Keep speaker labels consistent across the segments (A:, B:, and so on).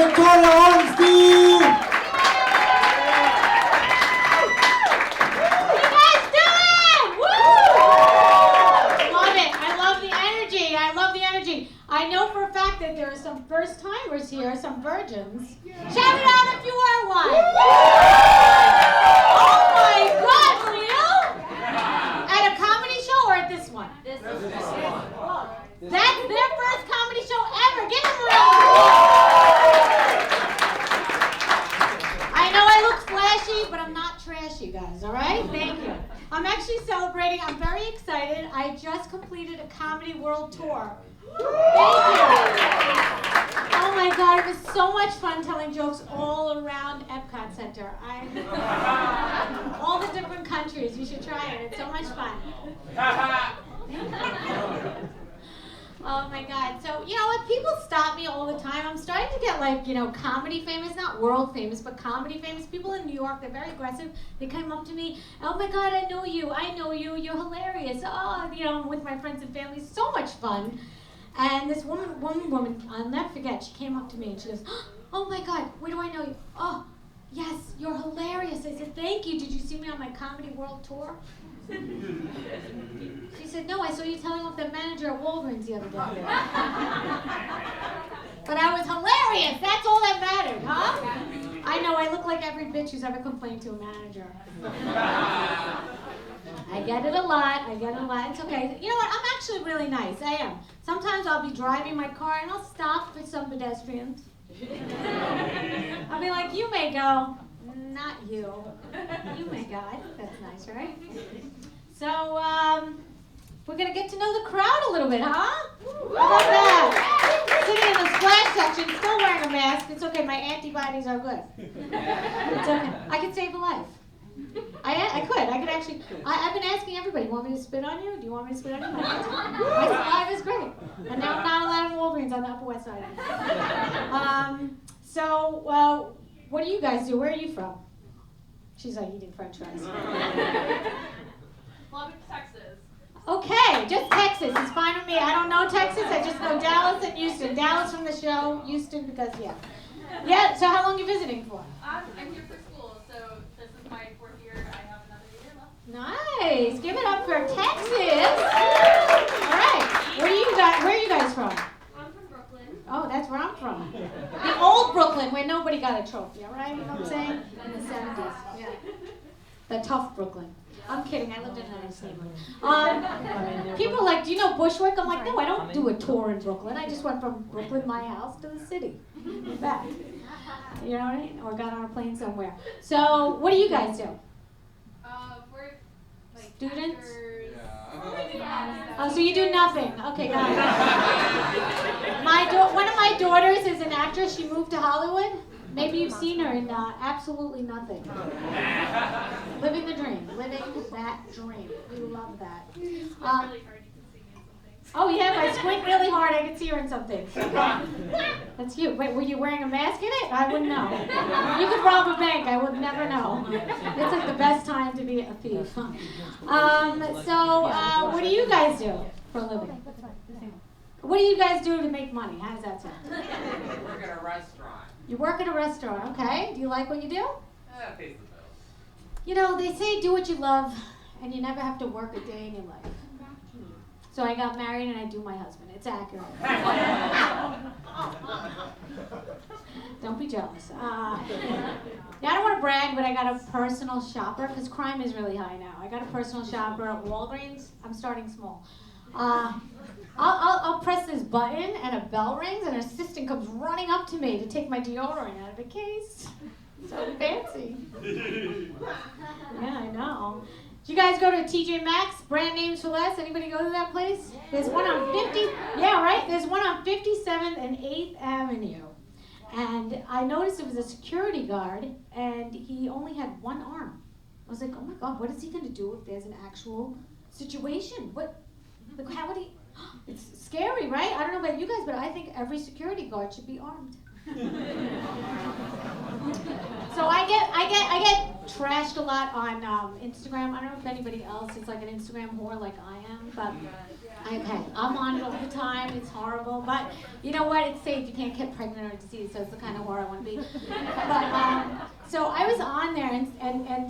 A: Victoria Arnstein!
B: You guys do it! Woo! Love it. I love the energy. I love the energy. I know for a fact that there are some first timers here, some virgins. Shout it out if you are one. Oh my God, real? At a comedy show or at this one? This one. That's their first comedy show ever. Give them a round of applause. I know I look flashy, but I'm not trashy, guys, all right? Thank you. I'm actually celebrating. I'm very excited. I just completed a Comedy World Tour. Thank you. Oh my God, it was so much fun telling jokes all around Epcot Center. All the different countries. You should try it. It's so much fun. Oh my God. So, you know what? People stop me all the time. I'm starting to get like, comedy famous, not world famous, but comedy famous. People in New York, they're very aggressive. They come up to me, oh my God, I know you, you're hilarious. Oh, with my friends and family, so much fun. And this woman, I'll never forget, she came up to me and she goes, oh my God, where do I know you? Oh, yes, you're hilarious. I said, thank you. Did you see me on my Comedy World Tour? She said, no, I saw you telling off the manager at Walgreens the other day. But I was hilarious. That's all that mattered, huh? I know, I look like every bitch who's ever complained to a manager. I get it a lot. It's okay. You know what? I'm actually really nice. I am. Sometimes I'll be driving my car and I'll stop for some pedestrians. I'll be like, you may go. Not you. You may go. I think that's nice, right? So, we're going to get to know the crowd a little bit, huh? How about that? Sitting in the splash section, still wearing a mask. It's okay. My antibodies are good. It's okay. I could save a life. I could actually. I've been asking everybody, you want me to spit on you? Do you want me to spit on you? My saliva is great. And now I'm not allowed in Walgreens on the Upper West Side. What do you guys do? Where are you from? She's like eating French fries.
C: Lubbock, Texas.
B: Okay, just Texas. It's fine with me. I don't know Texas. I just know Dallas and Houston. Dallas from the show, Houston because, yeah. Yeah, so how long are you visiting for?
C: I'm here for school, so this is my 4th year. I have another year left.
B: Nice. Give it up for Texas. All right. Where are you guys from?
C: I'm from Brooklyn.
B: Oh, that's where I'm from. The old Brooklyn, where nobody got a trophy, all right? You know what I'm saying? In the 70s. Yeah. The tough Brooklyn. I'm kidding. I lived in a nice neighborhood. People are like, do you know Bushwick? I'm like, no, I don't do a tour in Brooklyn. I just went from Brooklyn, my house, to the city. Back. You know what I mean? Or got on a plane somewhere. So, what do you guys do?
C: We're like
B: Students?
C: actors.
B: Oh, so you do nothing. Okay, got it. One of my daughters is an actress. She moved to Hollywood. Maybe you've seen her in Absolutely Nothing. Living the dream. Living that dream. We love that.
C: Really hard. You can see me in something.
B: Oh, yeah, if I squint really hard, I can see her in something. That's cute. Wait, were you wearing a mask in it? I wouldn't know. You could rob a bank. I would never know. It's like the best time to be a thief. What do you guys do for a living? What do you guys do to make money? How does that sound?
D: Work at a restaurant.
B: You work at a restaurant, okay? Do you like what you do?
D: Pays the bills.
B: You know, they say do what you love, and you never have to work a day in your life. So I got married and I do my husband. It's accurate. Don't be jealous. Yeah, I don't want to brag, but I got a personal shopper, because crime is really high now. I got a personal shopper at Walgreens. I'm starting small. I'll press this button and a bell rings and an assistant comes running up to me to take my deodorant out of the case. So fancy. Yeah, I know. Do you guys go to TJ Maxx, brand names for less? Anybody go to that place? There's one on 50, yeah, right? There's one on 57th and 8th Avenue. And I noticed it was a security guard and he only had one arm. I was like, oh my God, what is he gonna do if there's an actual situation? How would he? It's scary, right? I don't know about you guys, but I think every security guard should be armed. So I get trashed a lot on Instagram. I don't know if anybody else is like an Instagram whore like I am, but okay, I'm on it all the time. It's horrible, but you know what? It's safe. You can't get pregnant or disease, so it's the kind of whore I want to be. But so I was on there, and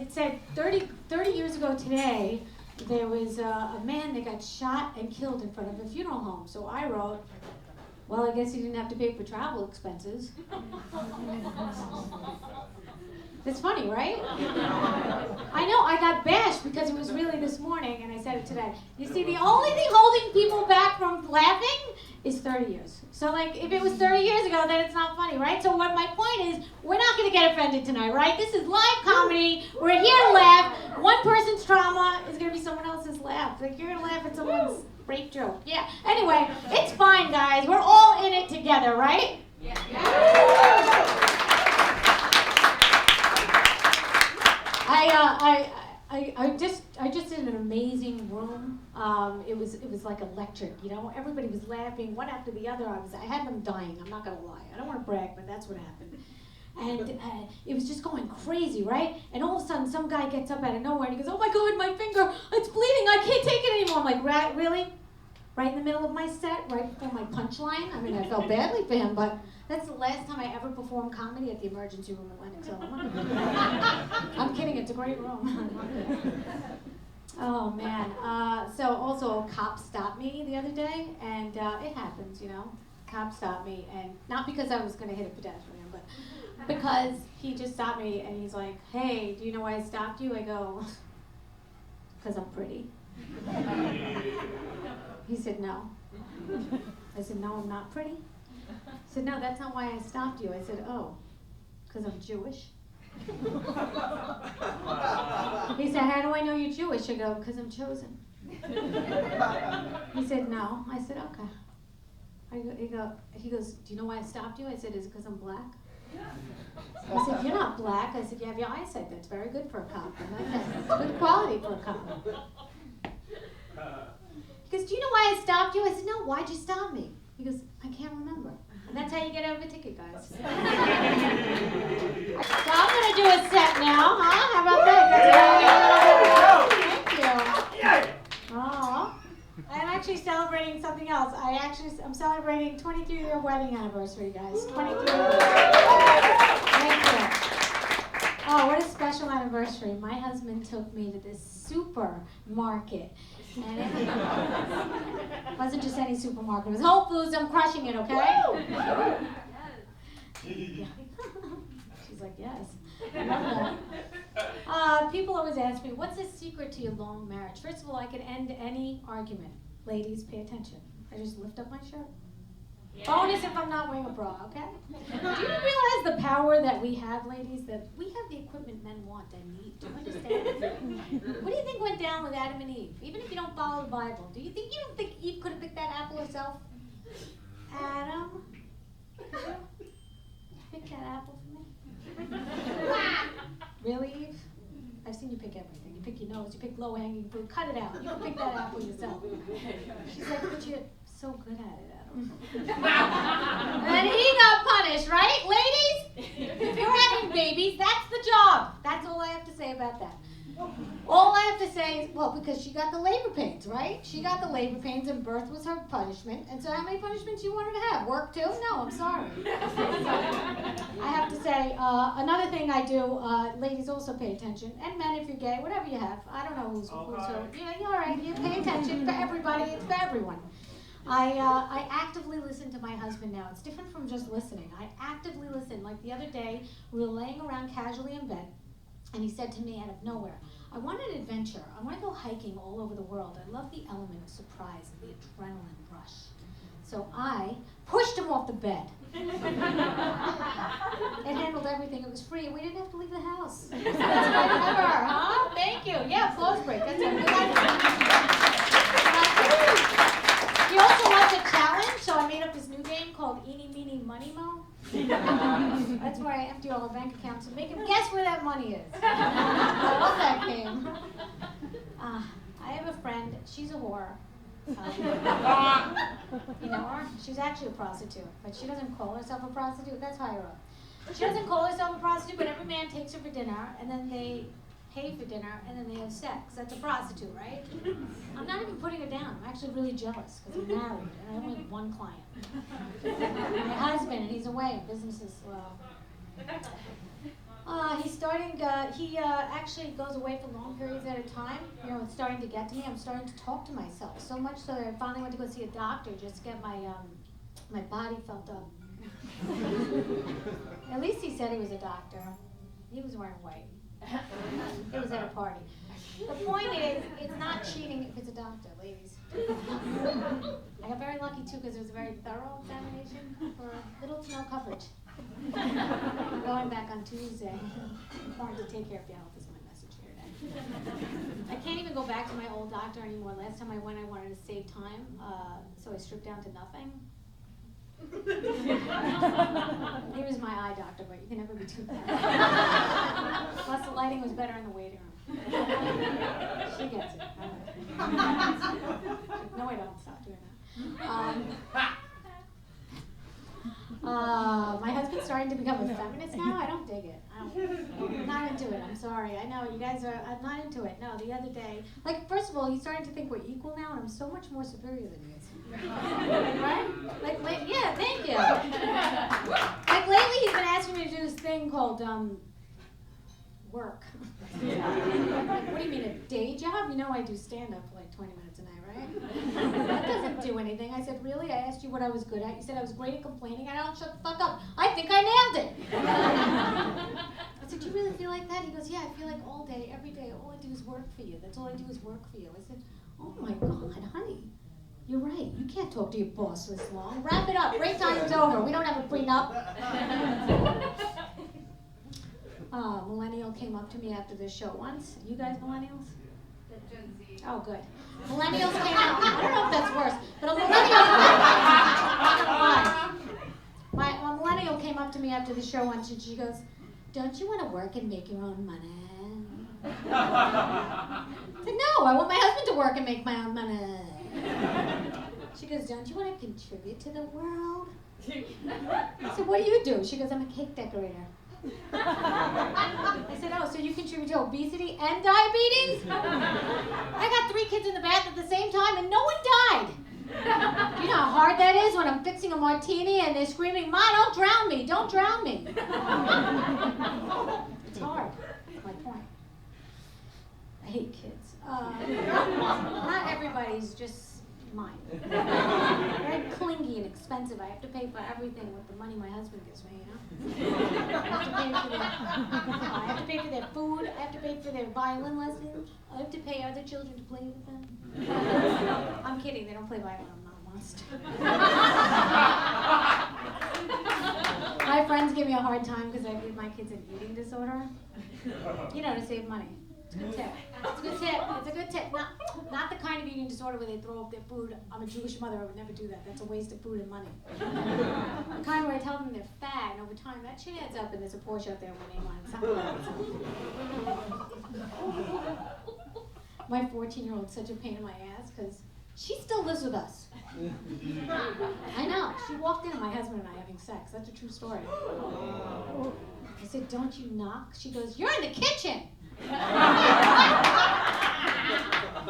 B: it said 30 years ago today, there was a man that got shot and killed in front of a funeral home. So I wrote, well, I guess he didn't have to pay for travel expenses. It's funny, right? I know, I got bashed because it was really this morning, and I said it today. You see, the only thing holding people back from laughing is 30 years. So, like, if it was 30 years ago, then it's not funny, right? So what my point is, we're not going to get offended tonight, right? This is live comedy. We're here to laugh. One person's trauma is going to be someone else's laugh. Like, you're going to laugh at someone's rape joke. Yeah. Anyway, it's fine, guys. We're all in it together, right?
C: Yeah.
B: I just did an amazing room. It was like electric, you know. Everybody was laughing, one after the other. I had them dying. I'm not gonna lie. I don't want to brag, but that's what happened. And it was just going crazy, right? And all of a sudden, some guy gets up out of nowhere and he goes, "Oh my God, my finger! It's bleeding! I can't take it anymore!" I'm like, "Really? Right in the middle of my set, right before my punchline?" I mean, I felt badly for him, but that's the last time I ever performed comedy at the emergency room at Lennox, Illinois. I'm kidding, it's a great room. Oh man. So also, a cop stopped me the other day, and it happens, you know. Cop stopped me, and not because I was going to hit a pedestrian, but because he just stopped me, and he's like, "Hey, do you know why I stopped you?" I go, "Because I'm pretty." He said, "No." I said, "No, I'm not pretty." He said, "No, that's not why I stopped you." I said, "Oh, because I'm Jewish." He said, "How do I know you're Jewish?" I go, "Because I'm chosen." He said, "No." I said, "Okay." He goes, "Do you know why I stopped you?" I said, "Is it because I'm black?" I said, "You're not black." I said, "You have your eyesight. That's very good for a cop." It's good quality for a cop. He goes, "Do you know why I stopped you?" I said, "No, why'd you stop me?" He goes, "I can't remember." And that's how you get out of a ticket, guys. So I'm going to do a set now, huh? How about that? Thank you. Oh, I'm actually celebrating something else. I'm celebrating 23-year wedding anniversary, guys. 23 years. Thank you. Oh, what a special anniversary. My husband took me to this supermarket. And it wasn't just any supermarket. It was Whole Foods. I'm crushing it, okay?
C: Yes.
B: Yeah. She's like, yes. I love that. People always ask me, what's the secret to your long marriage? First of all, I can end any argument. Ladies, pay attention. I just lift up my shirt. Yeah. Bonus if I'm not wearing a bra, okay? Do you realize the power that we have, ladies? That we have the equipment men want and need. Do you understand? What do you think went down with Adam and Eve? Even if you don't follow the Bible, you don't think Eve could have picked that apple herself? Adam? Pick that apple for me? Really, Eve? I've seen you pick everything. You pick your nose, you pick low-hanging fruit. Cut it out. You can pick that apple yourself. She's like, but you're so good at it, Adam. And he got punished, right? Ladies, if you're having babies, that's the job. That's all I have to say about that. All I have to say is, well, because she got the labor pains, right? She got the labor pains and birth was her punishment. And so how many punishments you want her to have? Work too? No, I'm sorry. I have to say, another thing I do, ladies also pay attention, and men if you're gay, whatever you have. I don't know who's who. Yeah, you're all right. You pay attention for everybody. It's for everyone. I actively listen to my husband now. It's different from just listening. I actively listen. Like the other day, we were laying around casually in bed, and he said to me out of nowhere, "I want an adventure. I want to go hiking all over the world. I love the element of surprise and the adrenaline rush." So I pushed him off the bed. It handled everything. It was free, and we didn't have to leave the house. That's ever, huh? Thank you. Yeah, applause break. That's it. He also wants a challenge, so I made up this new game called Eeny, Meeny, Money Mo. That's where I empty all the bank accounts and make him guess where that money is. I love that game. I have a friend. She's a whore. You know her? She's actually a prostitute, but she doesn't call herself a prostitute. That's higher up. She doesn't call herself a prostitute, but every man takes her for dinner, and then they pay for dinner, and then they have sex. That's a prostitute, right? I'm not even putting her down. I'm actually really jealous because I'm married, and I only have one client. My husband, and he's away. Business is slow. He's starting, he actually goes away for long periods at a time. You know, it's starting to get to me. I'm starting to talk to myself so much so that I finally went to go see a doctor just to get my body felt up. At least he said he was a doctor. He was wearing white. It was at a party. The point is, it's not cheating if it's a doctor, ladies. I got very lucky too because it was a very thorough examination for little to no coverage. I'm going back on Tuesday. Important to take care of your health is my message here today. I can't even go back to my old doctor anymore. Last time I went, I wanted to save time, so I stripped down to nothing. He was my eye doctor, but you can never be too bad. Plus, the lighting was better in the waiting room. She gets it. No, I don't. Stop doing that. My husband's starting to become a feminist now. I don't dig it. I'm not into it. I'm sorry. I know you guys are. I'm not into it. No, the other day, like, first of all, he's starting to think we're equal now, and I'm so much more superior than he is. Right? Like, yeah, thank you. Like lately, he's been asking me to do this thing called work. What do you mean, a day job? You know, I do stand up for like 20 minutes a night, right? That doesn't do anything. I said, really? I asked you what I was good at. You said I was great at complaining. I don't shut the fuck up. I think I nailed it. I said, do you really feel like that? He goes, yeah, I feel like all day, every day, all I do is work for you. That's all I do is work for you. I said, oh my God, honey. You're right. You can't talk to your boss this long. Wrap it up. Break time's over. We don't have a prenup. Millennial came up to me after this show once. You guys millennials?
C: Gen Z.
B: Oh, good. Millennials came out. I don't know if that's worse, but a millennial. A millennial came up to me after the show once, and she goes, "Don't you want to work and make your own money?" I said, "No, I want my husband to work and make my own money." She goes, "Don't you want to contribute to the world?" I said, "What do you do?" She goes, "I'm a cake decorator." I said, "Oh, so you contribute to obesity and diabetes?" I got 3 kids in the bath at the same time and no one died. You know how hard that is when I'm fixing a martini and they're screaming, "Ma, don't drown me, don't drown me." It's hard. That's my point. I hate kids. Not everybody's just mine. Very clingy and expensive. I have to pay for everything with the money my husband gives me, you know? I have to pay for their food. I have to pay for their violin lessons. I have to pay other children to play with them. I'm kidding. They don't play violin. I'm not a monster. My friends give me a hard time because I give my kids an eating disorder. You know, to save money. It's a good tip. It's a good tip. It's a good tip. Not the kind of eating disorder where they throw up their food. I'm a Jewish mother. I would never do that. That's a waste of food and money. The kind where I tell them they're fat, and over time that shit adds up, and there's a Porsche out there with my name on it. Something like that. My 14-year-old's such a pain in my ass because she still lives with us. I know. She walked in and my husband and I having sex. That's a true story. I said, "Don't you knock?" She goes, "You're in the kitchen." What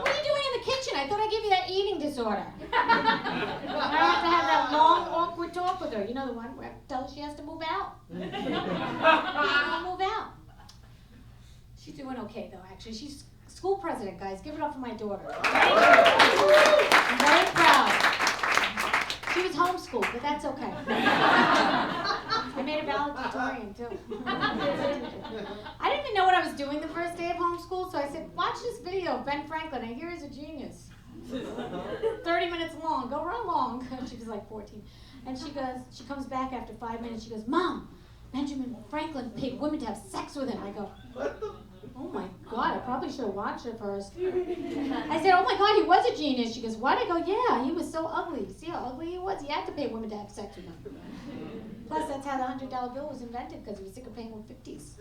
B: are you doing in the kitchen? I thought I gave you that eating disorder. I have to have that long, awkward talk with her. You know the one where I tell her she has to move out. Move out. She's doing okay though, actually. She's school president, guys. Give it up for my daughter. I'm very proud. She was homeschooled, but that's okay. I made a valedictorian too. I didn't even know what I was doing the first day of homeschool, so I said, "Watch this video of Ben Franklin. I hear he's a genius." 30 minutes long. Go run along. She was like 14. And she comes back after 5 minutes. She goes, "Mom, Benjamin Franklin paid women to have sex with him." I go, "Oh my God, I probably should have watched it first." I said, "Oh my God, he was a genius." She goes, "What?" I go, "Yeah, he was so ugly. See how ugly he was? He had to pay women to have sex with him." Plus, that's how the $100 bill was invented, because he was sick of paying with 50s.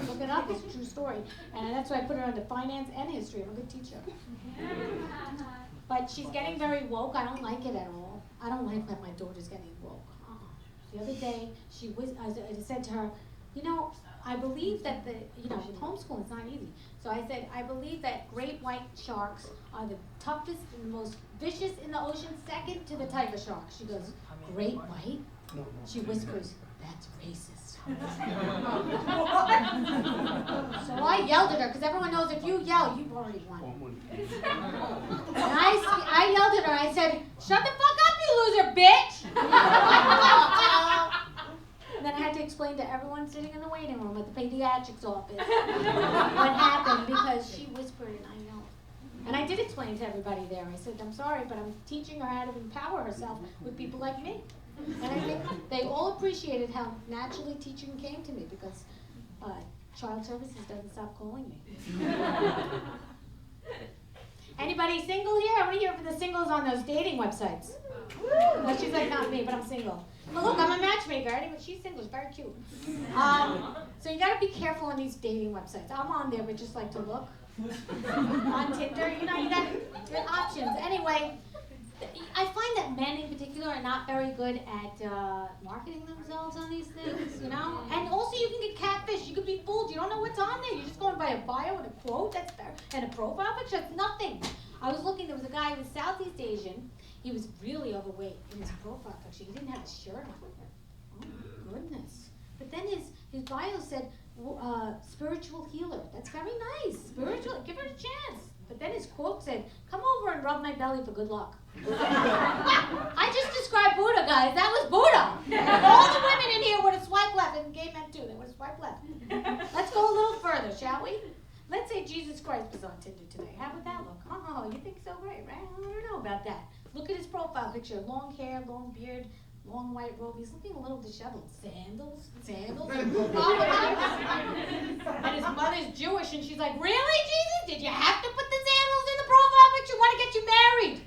B: Look it up, it's a true story. And that's why I put her into finance and history. I'm a good teacher. But she's getting very woke. I don't like it at all. I don't like that my daughter's getting woke. The other day, I said to her, you know, I believe that with homeschooling, it's not easy. So I said, I believe that great white sharks are the toughest and the most vicious in the ocean, second to the tiger shark. She goes, great white? She whispers, that's racist. So I yelled at her, because everyone knows if you yell, you've already won. And I yelled at her, I said, shut the fuck up, you loser, bitch! And then I had to explain to everyone sitting in the waiting room at the pediatrics office what happened, because she whispered and I yelled. And I did explain to everybody there. I said, I'm sorry, but I'm teaching her how to empower herself with people like me. And I think they all appreciated how naturally teaching came to me, because Child Services doesn't stop calling me. Anybody single here? I want to hear from the singles on those dating websites. No, she's like, not me, but I'm single. Well, look, I'm a matchmaker. Anyway, she's single. She's very cute. So you got to be careful on these dating websites. I'm on there, but just like to look. On Tinder, you got good options. Anyway, I find that men in particular are not very good at marketing themselves on these things, And also you can get catfish. You could be fooled. You don't know what's on there. You're just going by a bio and a quote. That's better. And a profile picture. That's nothing. I was looking. There was a guy who was Southeast Asian. He was really overweight in his profile picture. He didn't have his shirt on. Oh, my goodness. But then his bio said, spiritual healer. That's very nice. Spiritual. Give her a chance. But then his quote said, come over and rub my belly for good luck. I just described Buddha, guys. That was Buddha. All the women in here would have swiped left, and gay men too. They would have swiped left. Let's go a little further, shall we? Let's say Jesus Christ was on Tinder today. How would that look? Oh, you think so? Great, right? I don't know about that. Look at his profile picture. Long hair, long beard, long white robe. He's looking a little disheveled. Sandals, and his mother's Jewish, and she's like, really, Jesus? Did you have to put the sandals in the profile picture? Want to get you married?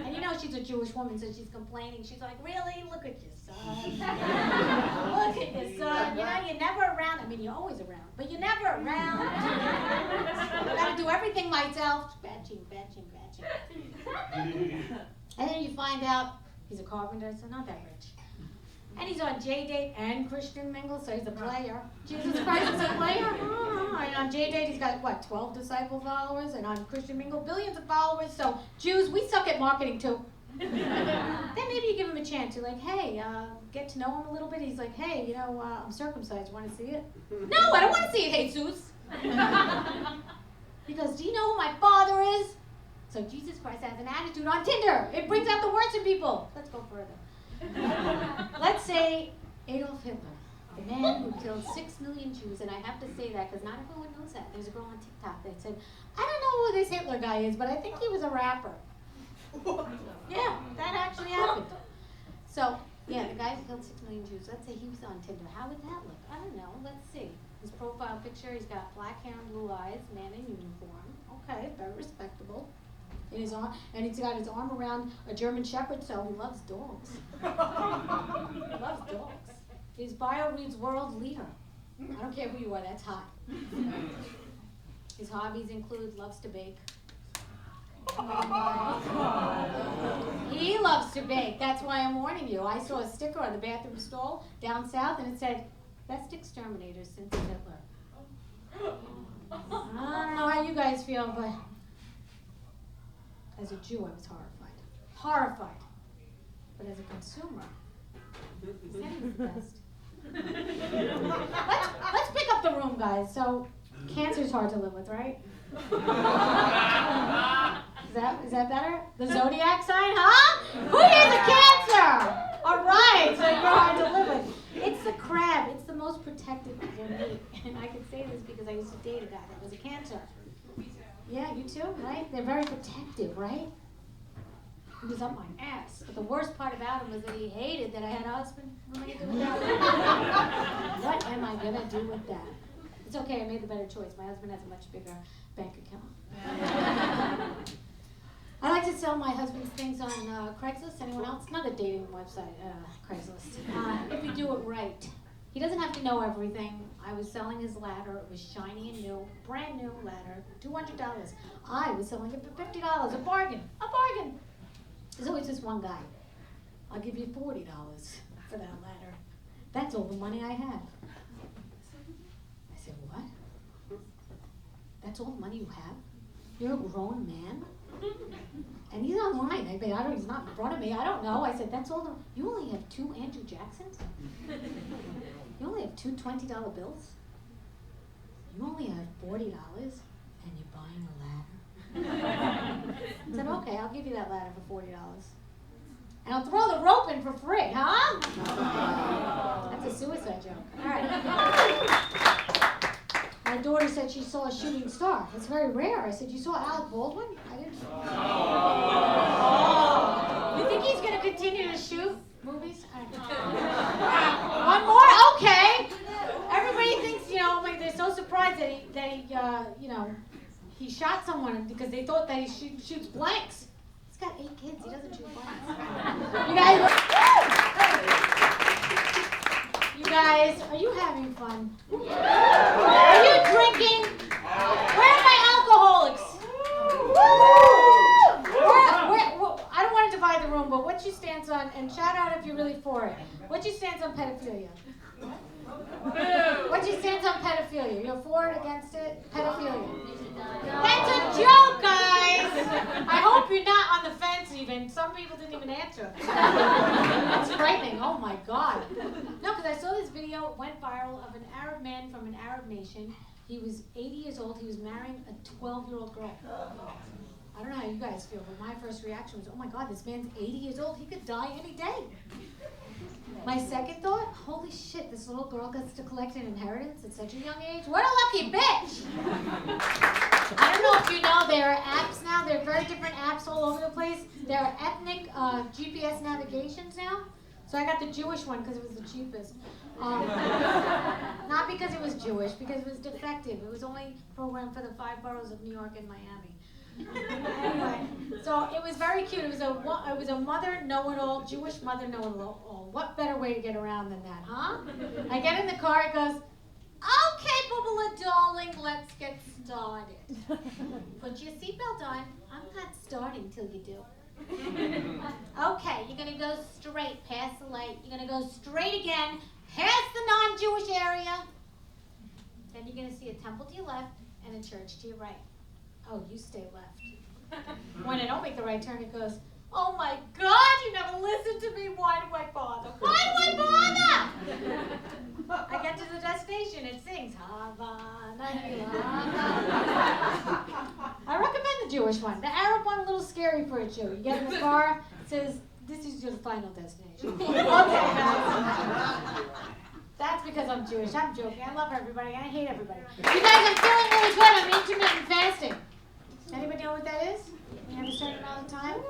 B: And she's a Jewish woman, so she's complaining. She's like, really? Look at your son. Look at your son. You're never around. I mean, you're always around, but you're never around. I gotta do everything myself. Batching. And then you find out he's a carpenter, so not that rich. And he's on J-Date and Christian Mingle, so he's a player. Jesus Christ is a player. And on J-Date, he's got, 12 disciple followers, and on Christian Mingle, billions of followers. So Jews, we suck at marketing too. Then maybe you give him a chance. You're like, hey, get to know him a little bit. He's like, hey, I'm circumcised. Want to see it? No, I don't want to see it, Jesus. He goes, do you know who my father is? So Jesus Christ has an attitude on Tinder. It brings out the worst in people. Let's go further. Let's say Adolf Hitler, the man who killed 6 million Jews, and I have to say that because not everyone knows that. There's a girl on TikTok that said, I don't know who this Hitler guy is, but I think he was a rapper. Yeah, that actually happened. So, yeah, the guy who killed 6 million Jews, let's say he was on Tinder. How would that look? I don't know. Let's see. His profile picture, he's got black hair and blue eyes, man in uniform. Okay, very respectable. In his arm, and he's got his arm around a German Shepherd, so he loves dogs. He loves dogs. His bio reads world leader. I don't care who you are, that's hot. His hobbies include loves to bake. He loves to bake. That's why I'm warning you. I saw a sticker on the bathroom stall down south, and it said, best exterminators since Hitler. I don't know how you guys feel, but as a Jew, I was horrified. Horrified. But as a consumer, he said he was the best. Let's pick up the room, guys. So, cancer's hard to live with, right? Is that better? The zodiac sign, huh? Who here's a Cancer? All right, so you're hard to live with. It's the crab. It's the most protective of their meat. And I can say this because I used to date a guy that was a Cancer. Yeah, you too, right? They're very protective, right? He was up my ass. But the worst part about him was that he hated that I had a husband. What am I going to do with that? What am I going to do with that? It's okay, I made the better choice. My husband has a much bigger bank account. I like to sell my husband's things on Craigslist. Anyone else? Another dating website, Craigslist. If you do it right. He doesn't have to know everything. I was selling his ladder. It was shiny and new, brand new ladder, $200. I was selling it for $50. A bargain. A bargain. There's always this one guy. I'll give you $40. for that ladder. That's all the money I have. I said, what? That's all the money you have? You're a grown man? And he's online. I mean, he's not in front of me. I don't know. I said, that's all you only have 2 Andrew Jacksons? You only have 2 $20 bills? You only have $40 and you're buying a ladder? I said, okay, I'll give you that ladder for $40. And I'll throw the rope in for free, huh? That's a suicide joke. All right. My daughter said she saw a shooting star. It's very rare. I said, you saw Alec Baldwin? I didn't. You think he's going to continue to shoot movies? One more? Okay. Everybody thinks, like they're so surprised that he shot someone because they thought that he shoots blanks. He's got 8 kids. He doesn't shoot blanks. You guys, are you having fun? Are you drinking? Where are my alcoholics? I don't want to divide the room, but what's your stance on, and shout out if you're really for it, what's your stance on pedophilia? What's your stance on pedophilia? You're for it, against it? Pedophilia. That's a joke, guys! I hope you're not on the fence even. Some people didn't even answer. That's frightening. Oh my God. No, because I saw this video, it went viral, of an Arab man from an Arab nation. He was 80 years old. He was marrying a 12-year-old girl. I don't know how you guys feel, but my first reaction was, oh my God, this man's 80 years old. He could die any day. My second thought, holy shit, this little girl gets to collect an inheritance at such a young age? What a lucky bitch! I don't know if you know, there are apps now. There are very different apps all over the place. There are ethnic GPS navigations now. So I got the Jewish one because it was the cheapest. Not because it was Jewish, because it was defective. It was only programmed for the 5 boroughs of New York and Miami. Anyway, so it was very cute. It was a mother know-it-all, Jewish mother know-it-all. What better way to get around than that, huh? I get in the car, it goes, okay, Bubba darling, let's get started. Put your seatbelt on. I'm not starting till you do. Okay, you're going to go straight past the light. You're going to go straight again, past the non-Jewish area. Then you're going to see a temple to your left and a church to your right. Oh, you stay left. When I don't make the right turn, it goes, oh my God, you never listened to me. Why do I bother? Why do I bother? I get to the destination. It sings, Havana. I recommend the Jewish one. The Arab one, a little scary for a Jew. You get in the car, it says, this is your final destination. Okay, guys. That's because I'm Jewish. I'm joking. I love everybody. I hate everybody. You guys, I'm feeling really good. I'm intermittent fasting. Anybody know what that is? You have a certain amount of time?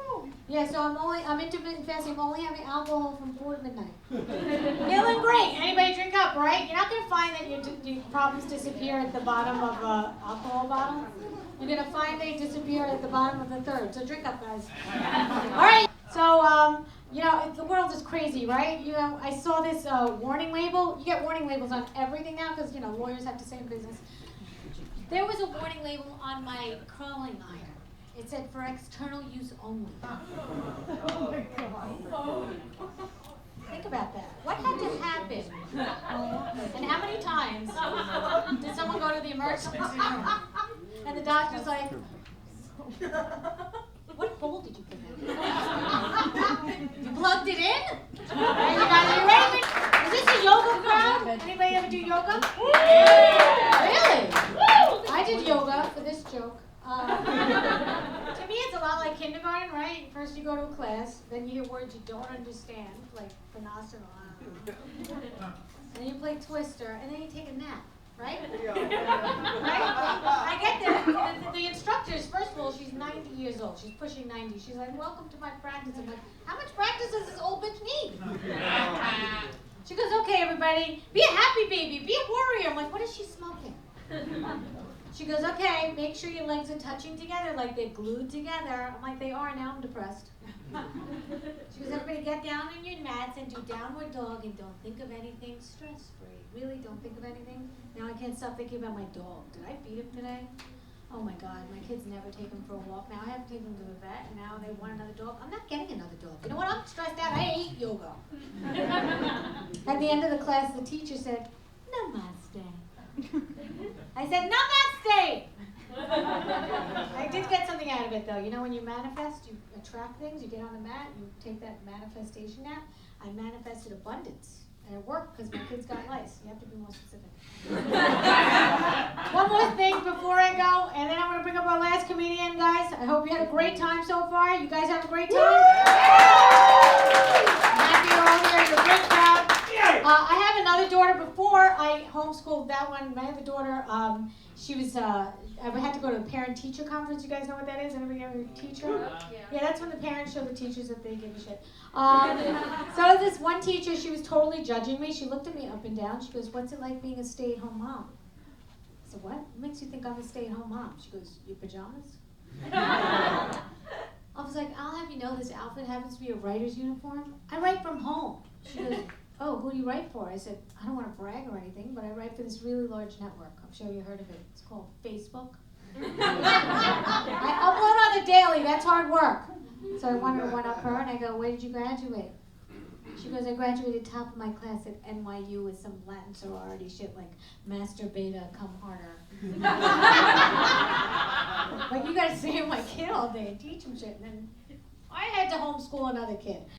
B: Yeah, so I'm intermittent fasting. I'm only having alcohol from 4 to midnight. Feeling great. Anybody drink up, right? You're not going to find that your problems disappear at the bottom of an alcohol bottle. You're going to find they disappear at the bottom of the third. So drink up, guys. All right. So, the world is crazy, right? I saw this warning label. You get warning labels on everything now because, lawyers have to stay in business. There was a warning label on my curling iron. It said for external use only. Oh my God. Think about that. What had to happen? And how many times did someone go to the emergency room? And the doctor's like, what hole did you put in? You plugged it in? Are you ready? Is this a yoga crowd? Anybody ever do yoga? Yeah. Really? I did yoga for this joke. To me, it's a lot like kindergarten, right? First you go to a class, then you hear words you don't understand, like Pranasana, and then you play Twister, and then you take a nap, right? Right? I get the instructor's, first of all, she's 90 years old. She's pushing 90. She's like, welcome to my practice. I'm like, how much practice does this old bitch need? She goes, okay, everybody, be a happy baby, be a warrior. I'm like, what is she smoking? She goes, okay, make sure your legs are touching together like they're glued together. I'm like, they are, now I'm depressed. She goes, everybody get down on your mats and do downward dog and don't think of anything stress-free. Really, don't think of anything? Now I can't stop thinking about my dog. Did I feed him today? Oh my God, my kids never take them for a walk. Now I have to take them to the vet, and now they want another dog. I'm not getting another dog. You know what? I'm stressed out. I hate yoga. At the end of the class, the teacher said, "Namaste." I said, "Namaste." I did get something out of it, though. You know, when you manifest, you attract things. You get on the mat, you take that manifestation out. I manifested abundance. And it worked because my kids got lice. You have to be more specific. One more thing before I go, and then I'm going to bring up our last comedian, guys. I hope you had a great time so far. You guys have a great time? I'm happy you're all here. You're a great crowd. I have another daughter. Before I homeschooled that one, my other daughter, she was, I had to go to a parent-teacher conference. You guys know what that is? Anybody ever teacher? Yeah, that's when the parents show the teachers that they give a shit. So this one teacher, she was totally judging me. She looked at me up and down. She goes, "What's it like being a stay-at-home mom?" I said, "What makes you think I'm a stay-at-home mom?" She goes, "Your pajamas?" I was like, "I'll have you know this outfit happens to be a writer's uniform. I write from home." She goes, "Oh, who do you write for?" I said, "I don't want to brag or anything, but I write for this really large network. I'm sure you heard of it. It's called Facebook." I upload on the daily. That's hard work. So I wanted to one-up her, and I go, "Where did you graduate?" She goes, "I graduated top of my class at NYU with some Latin sorority shit like Master Beta, come harder." Like, you gotta see my kid all day and teach him shit, and then I had to homeschool another kid.